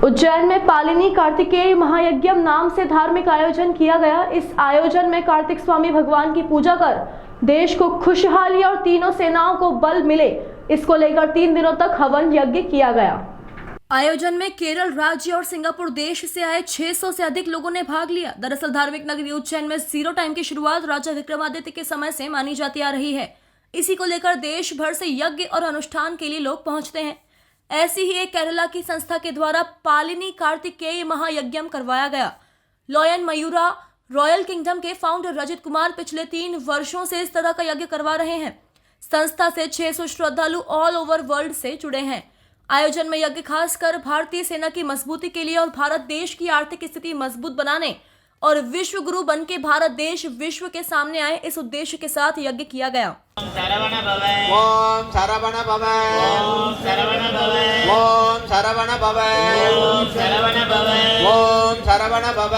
उज्जैन में पालिनी कार्तिकेय महायज्ञम नाम से धार्मिक आयोजन किया गया। इस आयोजन में कार्तिक स्वामी भगवान की पूजा कर देश को खुशहाली और तीनों सेनाओं को बल मिले, इसको लेकर 3 दिनों तक हवन यज्ञ किया गया। आयोजन में केरल राज्य और सिंगापुर देश से आए 600 से अधिक लोगों ने भाग लिया। दरअसल धार्मिक नगरी उज्जैन में 0 टाइम की शुरुआत राजा विक्रमादित्य के समय से मानी जाती आ रही है। इसी को लेकर देश भर से यज्ञ और अनुष्ठान के लिए लोग पहुंचते हैं। ऐसी ही एक केरला की संस्था के द्वारा पालिनी कार्तिकेय महायज्ञम करवाया गया। लॉयन मयूरा रॉयल किंगडम के फाउंडर रजत कुमार पिछले 3 वर्षों से इस तरह का यज्ञ करवा रहे हैं। संस्था से 600 श्रद्धालु ऑल ओवर वर्ल्ड से जुड़े हैं। आयोजन में यज्ञ खासकर भारतीय सेना की मजबूती के लिए और भारत देश की आर्थिक स्थिति मजबूत बनाने और विश्व गुरु बन के भारत देश विश्व के सामने आए, इस उद्देश्य के साथ यज्ञ किया गया। ओम सरवण भव, ओम सरवण भव, ओम सरवण भव, ओम सरवण भव, ओम सरवण भव, ओम सरवण भव,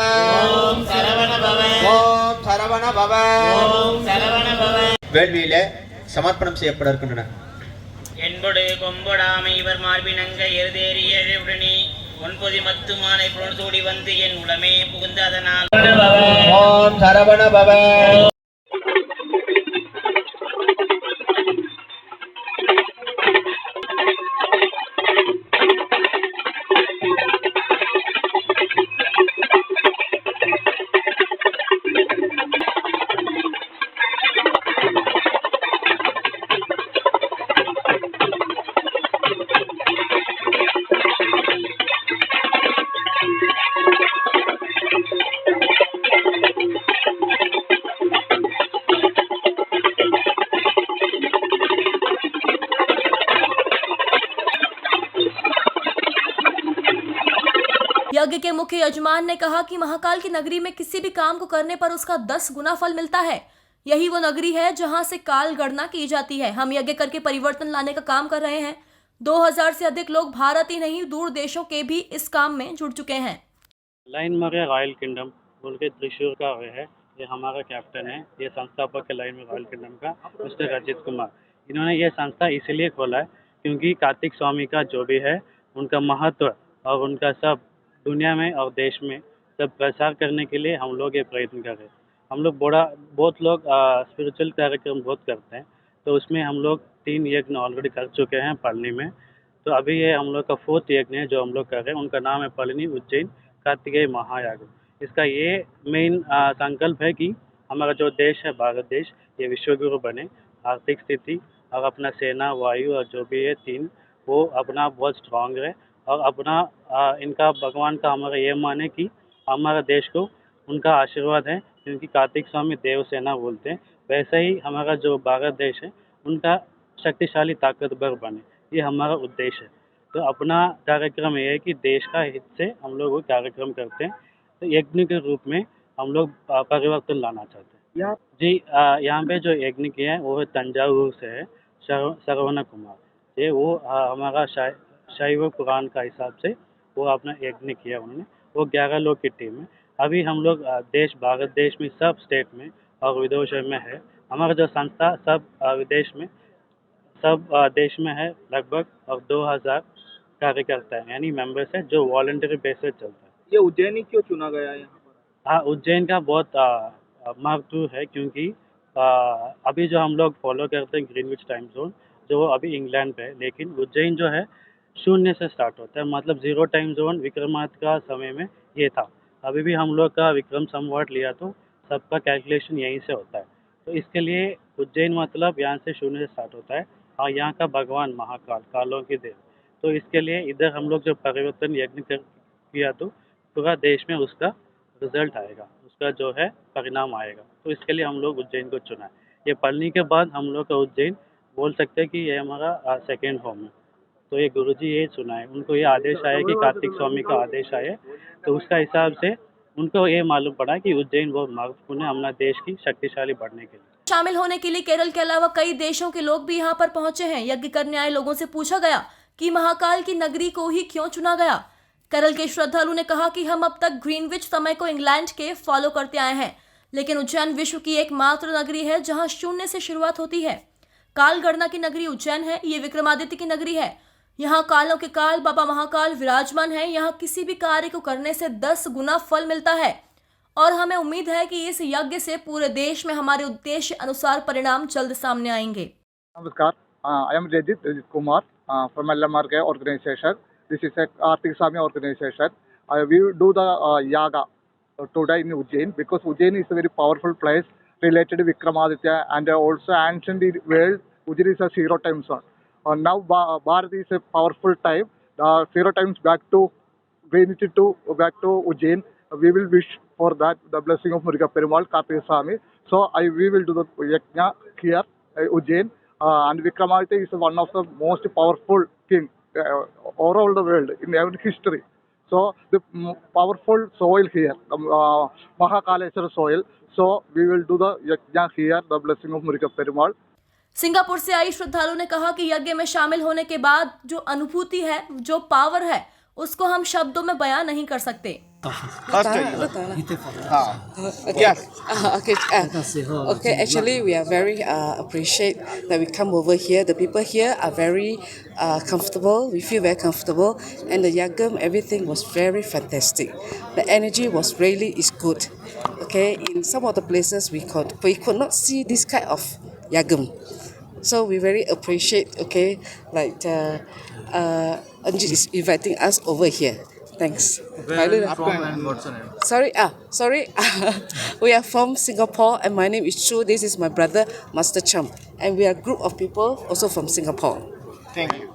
ओम सरवण भव, ओम सरवण भव, ओम सरवण भव। வேள்வியிலே சமர்ப்பணம் செய்யப்பட இருக்கின்றன. என்பொடு கொம்பொடாமை இவர் மார்பினங்க எருதேறிய உடனே ஒன்பது மத்து மானை புலன்சூடி வந்து என் உளமே புகுந்த அதனால் ஓம் சரவண பவ. यज्ञ के मुख्य यजमान ने कहा कि महाकाल की नगरी में किसी भी काम को करने पर उसका 10 गुना फल मिलता है। यही वो नगरी है जहां से काल गणना की जाती है। हम यज्ञ करके परिवर्तन लाने का काम कर रहे हैं। 2000 से अधिक लोग भारत ही नहीं दूर देशों के भी इस काम में जुड़ चुके हैं। लाइन मरे रॉयल किंगडम बोल के त्रिशूर का है, ये हमारा कैप्टन है। ये संस्थापक है लाइन में रॉयल किंगडम का मिस्टर रजत कुमार। इन्होंने ये संस्था इसलिए खोला है क्योंकि कार्तिक स्वामी का जो भी है उनका महत्व और उनका सब दुनिया में और देश में सब प्रसार करने के लिए हम लोग ये प्रयत्न कर रहे हैं। हम लोग बहुत लोग स्पिरिचुअल कार्यक्रम बहुत करते हैं, तो उसमें हम लोग 3 यज्ञ ऑलरेडी कर चुके हैं पालनी में। तो अभी ये हम लोग का 4th यज्ञ है जो हम लोग कर रहे हैं। उनका नाम है पालनी उज्जैन कार्तिकेय महायाग। इसका ये मेन संकल्प है कि हमारा जो देश है भारत देश, ये विश्वगुरु बने, आर्थिक स्थिति और अपना सेना वायु और जो भी है 3 वो अपना बहुत स्ट्रांग रहे और अपना इनका भगवान का हमारा ये माने कि हमारा देश को उनका आशीर्वाद है, क्योंकि कार्तिक स्वामी देव सेना बोलते हैं। वैसे ही हमारा जो भारत देश है उनका शक्तिशाली ताकतवर बने, ये हमारा उद्देश्य है। तो अपना कार्यक्रम ये है कि देश का हित से हम लोग वो कार्यक्रम करते हैं। तो यज्ञ के रूप में हम लोग परिवर्तन लाना चाहते हैं। जी यहाँ पे जो यज्ञ किया है वो है तंजावुर से है, सरवण कुमार। ये वो हमारा शैव पुराण का हिसाब से वो अपना यज्ञ किया उन्होंने। वो 11 लोग की टीम है। अभी हम लोग भारत देश में सब स्टेट में और विदेशों में है। हमारा जो संस्था सब विदेश में सब देश में है लगभग, और 2000 कार्यकर्ता है यानी मेंबर्स है जो वॉलंटरी बेसिस चलता है। ये उज्जैन ही क्यों चुना गया है यहाँ पर? हाँ, उज्जैन का बहुत महत्व है क्योंकि अभी जो हम लोग फॉलो करते हैं ग्रीनविच टाइम जोन, जो अभी इंग्लैंड पे है, लेकिन उज्जैन जो है 0 से स्टार्ट होता है, मतलब 0 टाइम जोन विक्रमादित्य का समय में ये था। अभी भी हम लोग का विक्रम संवत लिया तो सबका कैलकुलेशन यहीं से होता है। तो इसके लिए उज्जैन मतलब यहाँ से 0 से स्टार्ट होता है और यहाँ का भगवान महाकाल, कालों की देव। तो इसके लिए इधर हम लोग जो परिवर्तन यज्ञ किया तो पूरा देश में उसका रिजल्ट आएगा, उसका जो है परिणाम आएगा। तो इसके लिए हम लोग उज्जैन को चुना है। ये पढ़ने के बाद हम लोग का उज्जैन बोल सकते हैं कि ये हमारा सेकेंड होम है। तो ये गुरुजी ये सुना है, उनको ये आदेश आया कि कार्तिक स्वामी का आदेश आया, तो उसका हिसाब से उनको ये मालूम पड़ा कि उज्जैन बहुत महत्वपूर्ण है हमारा देश की शक्तिशाली बढ़ने के लिए। शामिल होने के लिए केरल के अलावा कई देशों के लोग भी यहाँ पर पहुंचे हैं। यज्ञ करने आए लोगों से पूछा गया कि महाकाल की नगरी को ही क्यों चुना गया। केरल के श्रद्धालु ने कहा कि हम अब तक ग्रीनविच समय को इंग्लैंड के फॉलो करते आए हैं, लेकिन उज्जैन विश्व की एकमात्र नगरी है जहां 0 से शुरुआत होती है। काल गणना की नगरी उज्जैन है, ये विक्रमादित्य की नगरी है। यहाँ कालों के काल बाबा महाकाल विराजमान है। यहाँ किसी भी कार्य को करने से 10 गुना फल मिलता है और हमें उम्मीद है कि इस यज्ञ से पूरे देश में हमारे उद्देश्य अनुसार परिणाम जल्द सामने आएंगे। Namaskar. I am Rajit Kumar from LMRK organization. This is a Kartik Swami organization. We do the yaga today in Ujjain because Ujjain is a very powerful place related to Vikramaditya and also ancient world. Ujjain is a 0 time zone. Now Bharat is a powerful time. 0 times back to back to Ujjain. We will wish for that the blessing of Muruga Perumal Kartik Swami. So we will do the yajna here Ujjain. And Vikramaditya is one of the most powerful king overall the world in every history. So the powerful soil here, the Mahakaleshwara soil. So we will do the yajna here, the blessing of Muruga Perumal. Singapore से आई श्रद्धालु ने कहा कि यज्ञ में शामिल होने के बाद जो अनुभूति है, जो पावर है, उसको हम शब्दों में बयान नहीं कर सकते। Okay, actually we are very appreciate that we come over here. The people here are very comfortable. We feel very comfortable, and the yagam, everything was very fantastic. The energy was really is good. Okay, in some of the places we could not see this kind of yagam. So we very appreciate, okay, like Anjit is inviting us over here. Thanks. Sorry. We are from Singapore and my name is Chu. This is my brother, Master Chum. And we are a group of people also from Singapore. Thank you.